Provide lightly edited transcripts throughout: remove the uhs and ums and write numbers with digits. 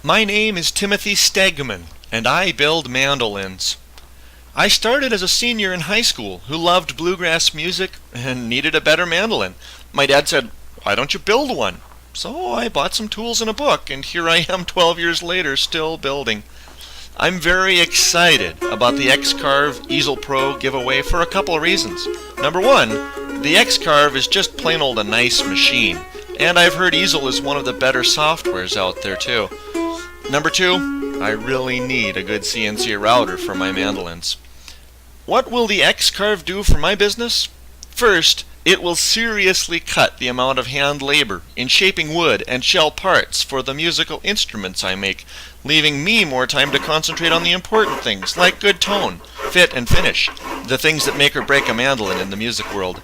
My name is Timothy Stegman, and I build mandolins. I started as a senior in high school who loved bluegrass music and needed a better mandolin. My dad said, "Why don't you build one?" So I bought some tools and a book, and here I am 12 years later still building. I'm very excited about the X-Carve Easel Pro giveaway for a couple of reasons. Number one, the X-Carve is just plain old a nice machine, and I've heard Easel is one of the better softwares out there too. Number two, I really need a good CNC router for my mandolins. What will the X-Carve do for my business? First, it will seriously cut the amount of hand labor in shaping wood and shell parts for the musical instruments I make, leaving me more time to concentrate on the important things like good tone, fit, and finish, the things that make or break a mandolin in the music world.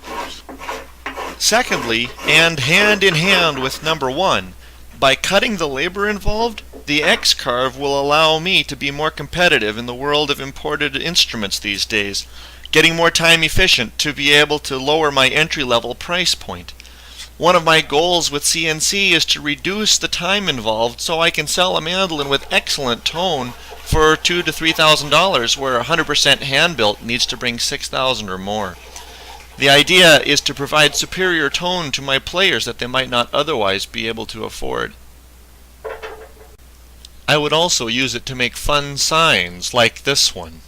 Secondly, and hand in hand with number one, by cutting the labor involved, the X-Carve will allow me to be more competitive in the world of imported instruments these days, getting more time efficient to be able to lower my entry-level price point. One of my goals with CNC is to reduce the time involved so I can sell a mandolin with excellent tone for $2,000 to $3,000, where 100% hand-built needs to bring $6,000 or more. The idea is to provide superior tone to my players that they might not otherwise be able to afford. I would also use it to make fun signs like this one.